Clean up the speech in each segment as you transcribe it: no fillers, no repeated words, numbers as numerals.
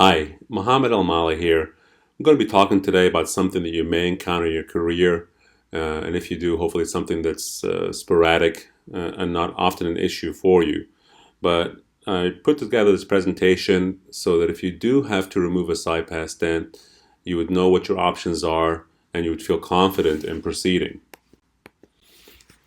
Hi, Mohammed Al-Mala here. I'm going to be talking today about something that you may encounter in your career, and if you do, hopefully it's something that's sporadic and not often an issue for you. But I put together this presentation so that if you do have to remove a CyPass stent, you would know what your options are and you would feel confident in proceeding.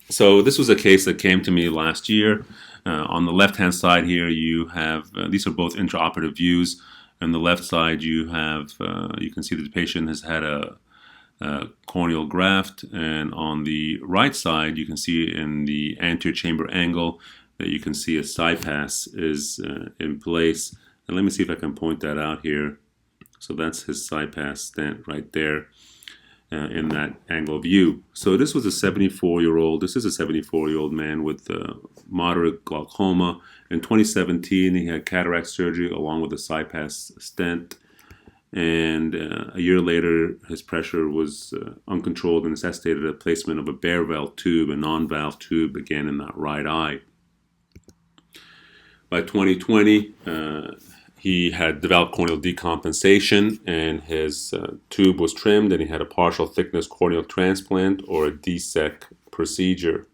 So this was a case that came to me last year. On the left-hand side here, you have these are both intraoperative views. On the left side, you have you can see that the patient has had a corneal graft, and on the right side, you can see in the anterior chamber angle that you can see a CyPass is in place. And let me see if I can point that out here. So that's his CyPass stent right there. In that angle of view. So this was a 74-year-old, this is a 74-year-old man with moderate glaucoma. In 2017, he had cataract surgery along with a CyPass stent. And a year later, his pressure was uncontrolled and necessitated a placement of a bare valve tube, a non-valve tube, again in that right eye. By 2020, he had developed corneal decompensation and his tube was trimmed, and he had a partial thickness corneal transplant or a DSEK procedure.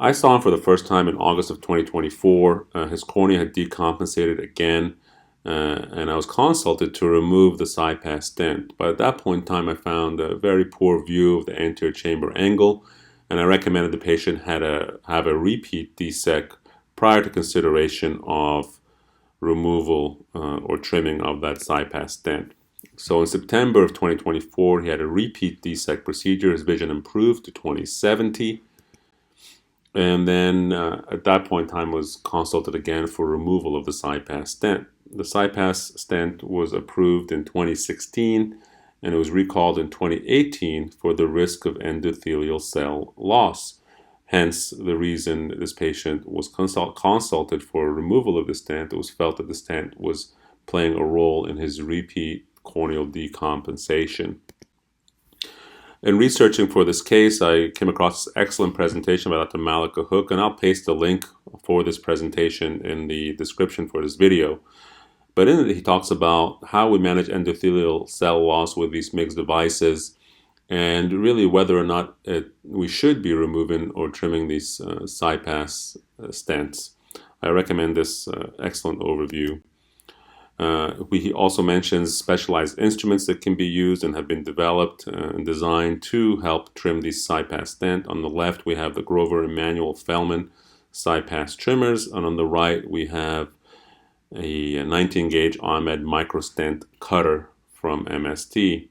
I saw him for the first time in August of 2024. His cornea had decompensated again, and I was consulted to remove the CyPass stent. But at that point in time, I found a very poor view of the anterior chamber angle, and I recommended the patient have a repeat DSEK prior to consideration of removal or trimming of that CyPass stent. So in September of 2024, he had a repeat DSEK procedure. His vision improved to 20/70. And then at that point in time was consulted again for removal of the CyPass stent. The CyPass stent was approved in 2016 and it was recalled in 2018 for the risk of endothelial cell loss. Hence, the reason this patient was consulted for removal of the stent, it was felt that the stent was playing a role in his repeat corneal decompensation. In researching for this case, I came across this excellent presentation by Dr. Malik Ahouk, and I'll paste the link for this presentation in the description for this video. But in it, he talks about how we manage endothelial cell loss with these MIGS devices, and really whether or not we should be removing or trimming these CyPass stents. I recommend this excellent overview. He also mentions specialized instruments that can be used and have been developed and designed to help trim these CyPass stent. On the left, we have the Grover Emanuel Fellman CyPass trimmers, and on the right, we have a 19 gauge Ahmed microstent cutter from MST.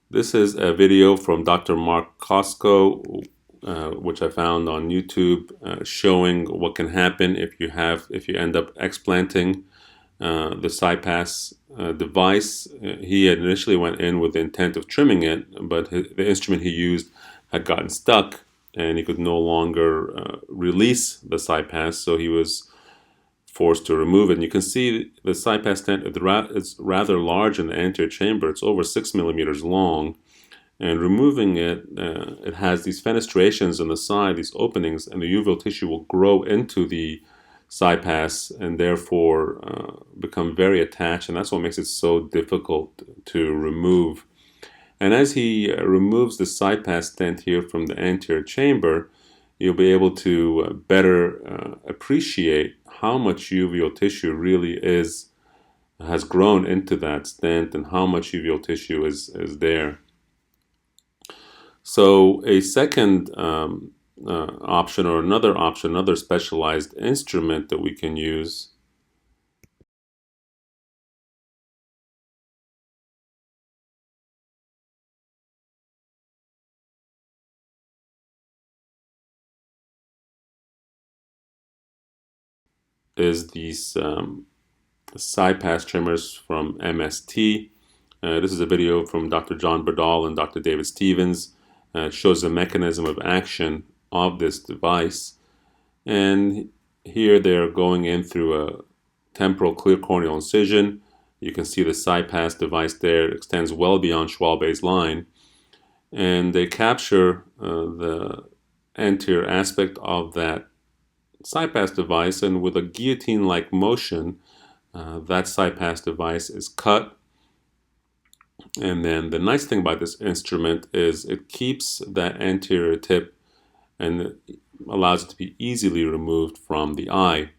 This is a video from Dr. Mark Kosko, which I found on YouTube, showing what can happen if you end up explanting the CyPass device. He had initially went in with the intent of trimming it, but the instrument he used had gotten stuck, and he could no longer release the CyPass, so he was forced to remove it. And you can see the CyPass stent is rather large in the anterior chamber. It's over 6 millimeters long, and removing it, it has these fenestrations on the side, these openings, and the uveal tissue will grow into the CyPass and therefore become very attached, and that's what makes it so difficult to remove. And as he removes the CyPass stent here from the anterior chamber, you'll be able to better appreciate how much uveal tissue really has grown into that stent and how much uveal tissue is there. So a second option, or another specialized instrument that we can use is these CyPass trimmers from MST. This is a video from Dr. John Berdal and Dr. David Stevens. It shows the mechanism of action of this device. And here they're going in through a temporal clear corneal incision. You can see the CyPass device there. It extends well beyond Schwalbe's line. And they capture the anterior aspect of that CyPass device, and with a guillotine-like motion, that CyPass device is cut. And then the nice thing about this instrument is it keeps that anterior tip and allows it to be easily removed from the eye.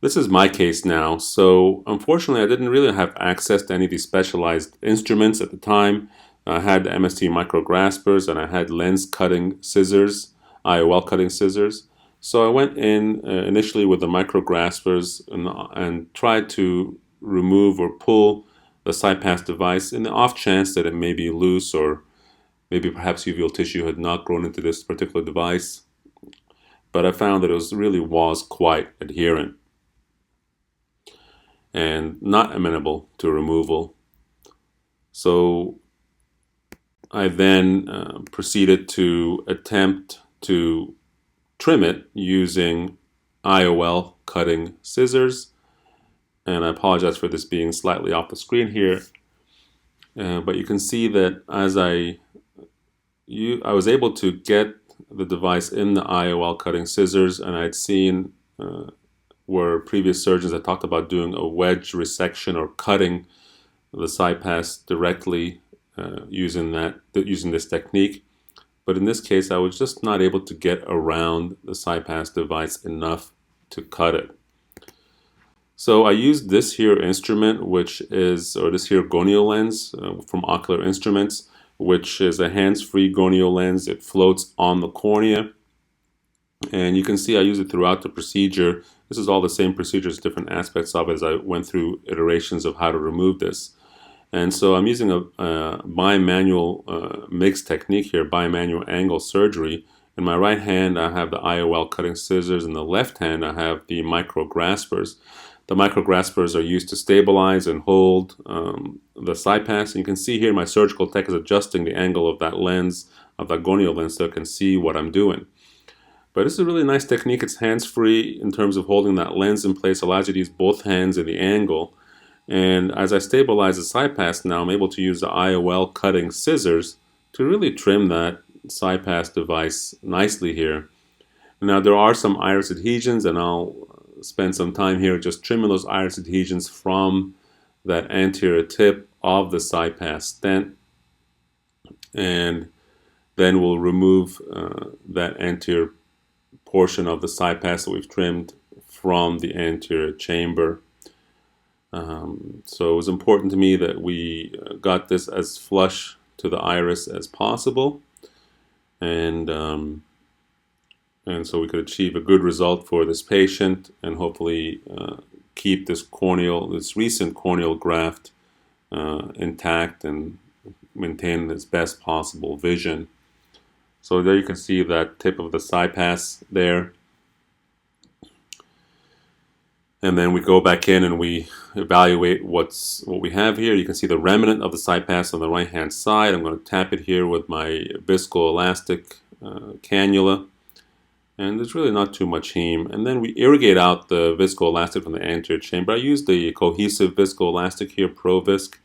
This is my case now, so unfortunately I didn't really have access to any of these specialized instruments at the time. I had the MST micrograspers and I had lens cutting scissors, IOL cutting scissors. So I went in initially with the micrograspers and tried to remove or pull the CyPass device in the off chance that it may be loose, or maybe perhaps uveal tissue had not grown into this particular device. But I found that it really was quite adherent and not amenable to removal. So I then proceeded to attempt to trim it using IOL cutting scissors. And I apologize for this being slightly off the screen here. But you can see that as I was able to get the device in the IOL cutting scissors, and I'd seen where previous surgeons had talked about doing a wedge resection or cutting the CyPass directly using this technique. But in this case, I was just not able to get around the CyPass device enough to cut it. So I used this here instrument, this here gonio lens from Ocular Instruments, which is a hands-free gonio lens. It floats on the cornea. And you can see I use it throughout the procedure. This is all the same procedures, different aspects of it as I went through iterations of how to remove this. And so I'm using a bimanual mixed technique here, bimanual angle surgery. In my right hand, I have the IOL cutting scissors. In the left hand, I have the micrograspers. The micrograspers are used to stabilize and hold the CyPass. And you can see here my surgical tech is adjusting the angle of that lens, of that gonio lens, so it can see what I'm doing. But this is a really nice technique. It's hands-free in terms of holding that lens in place, allows you to use both hands in the angle. And as I stabilize the CyPass now, I'm able to use the IOL cutting scissors to really trim that CyPass device nicely here. Now there are some iris adhesions, and I'll spend some time here just trimming those iris adhesions from that anterior tip of the CyPass stent. And then we'll remove that anterior portion of the CyPass that we've trimmed from the anterior chamber. So it was important to me that we got this as flush to the iris as possible, and so we could achieve a good result for this patient and hopefully keep this recent corneal graft intact and maintain its best possible vision. So there you can see that tip of the CyPass there. And then we go back in and we evaluate what we have here. You can see the remnant of the CyPass on the right hand side. I'm going to tap it here with my viscoelastic cannula. And there's really not too much heme. And then we irrigate out the viscoelastic from the anterior chamber. I use the cohesive viscoelastic here, ProVisc.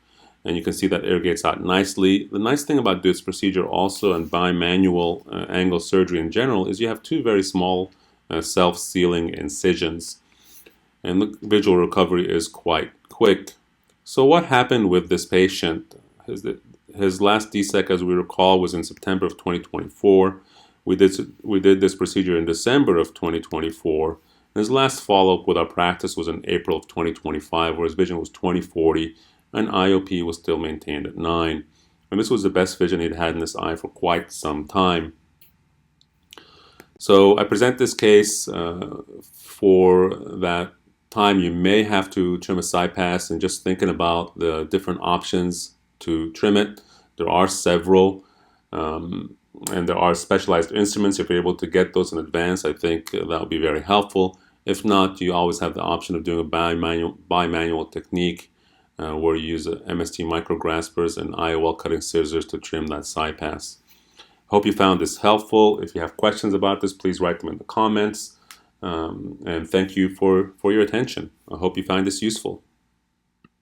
And you can see that irrigates out nicely. The nice thing about this procedure also, and bimanual angle surgery in general, is you have two very small self-sealing incisions. And the visual recovery is quite quick. So what happened with this patient? His last DSEK, as we recall, was in September of 2024. We did this procedure in December of 2024. And his last follow-up with our practice was in April of 2025, where his vision was 20/40, and IOP was still maintained at 9. And this was the best vision he'd had in this eye for quite some time. So I present this case for that time you may have to trim a CyPass, and just thinking about the different options to trim it. There are several, and there are specialized instruments. If you're able to get those in advance, I think that would be very helpful. If not, you always have the option of doing a bimanual technique where you use MST micrograspers and IOL cutting scissors to trim that CyPass. Hope you found this helpful. If you have questions about this, please write them in the comments. And thank you for your attention. I hope you find this useful.